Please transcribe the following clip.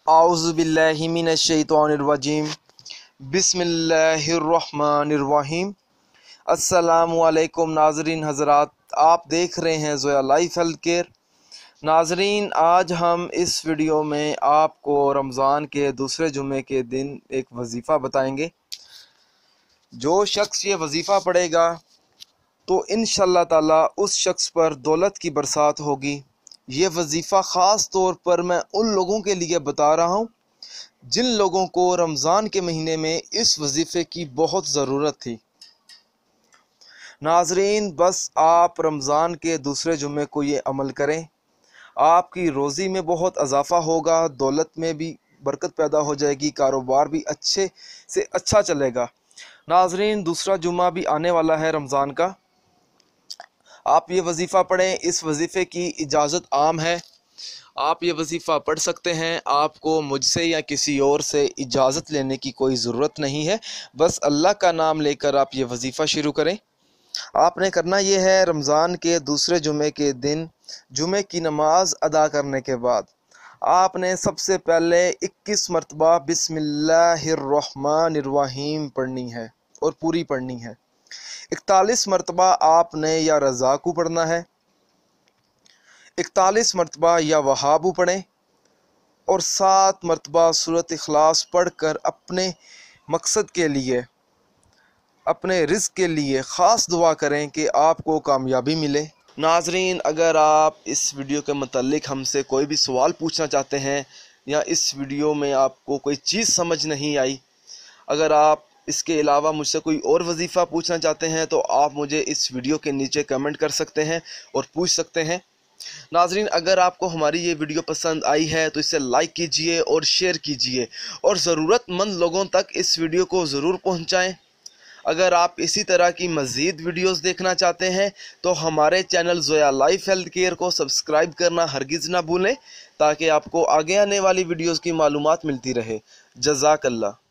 आऊज़ु बिल्लाहि मिनश्शैतानिर्रजीम बिस्मिल्लाहिर्रहमानिर्रहीम। अस्सलामु अलैकुम नाज़रीन हज़रात, आप देख रहे हैं ज़ोया लाइफ हेल्थ केयर। नाज़रीन, आज हम इस वीडियो में आपको रमज़ान के दूसरे जुमे के दिन एक वजीफ़ा बताएंगे। जो शख्स ये वजीफ़ा पढ़ेगा तो इंशाअल्लाह ताला उस शख्स पर दौलत की बरसात होगी। ये वजीफ़ा ख़ास तौर पर मैं उन लोगों के लिए बता रहा हूँ जिन लोगों को रमज़ान के महीने में इस वजीफ़े की बहुत ज़रूरत थी। नाज़रीन, बस आप रमज़ान के दूसरे जुमे को ये अमल करें, आपकी रोज़ी में बहुत इजाफ़ा होगा, दौलत में भी बरकत पैदा हो जाएगी, कारोबार भी अच्छे से अच्छा चलेगा। नाज़रीन, दूसरा जुमा भी आने वाला है रमज़ान का। आप ये वजीफ़ा पढ़ें। इस वजीफ़े की इजाज़त आम है, आप ये वजीफ़ा पढ़ सकते हैं। आपको मुझसे या किसी और से इजाज़त लेने की कोई ज़रूरत नहीं है। बस अल्लाह का नाम लेकर आप ये वजीफ़ा शुरू करें। आपने करना ये है, रमज़ान के दूसरे जुमे के दिन जुमे की नमाज अदा करने के बाद आपने सबसे पहले 21 मरतबा बिस्मिल्लाहिर्रहमानिर्रहीम पढ़नी है और पूरी पढ़नी है। 41 मरतबा आपने या रज़ाकू पढ़ना है, 41 मरतबा या वहाबू पढ़ें और 7 मरतबा सूरत इखलास पढ़कर अपने मकसद के लिए, अपने रिज़्क़ के लिए ख़ास दुआ करें कि आपको कामयाबी मिले। नाज़रीन, अगर आप इस वीडियो के मुताल्लिक़ हमसे कोई भी सवाल पूछना चाहते हैं या इस वीडियो में आपको कोई चीज़ समझ नहीं आई, अगर आप इसके अलावा मुझसे कोई और वजीफ़ा पूछना चाहते हैं तो आप मुझे इस वीडियो के नीचे कमेंट कर सकते हैं और पूछ सकते हैं। नाज़रीन, अगर आपको हमारी ये वीडियो पसंद आई है तो इसे लाइक कीजिए और शेयर कीजिए और ज़रूरतमंद लोगों तक इस वीडियो को ज़रूर पहुँचाएँ। अगर आप इसी तरह की मज़ीद वीडियोस देखना चाहते हैं तो हमारे channel Zoya life health care को सब्सक्राइब करना हरगिज़ ना भूलें, ताकि आपको आगे आने वाली वीडियोस की मालूमात मिलती रहे। जज़ाकल्लाह।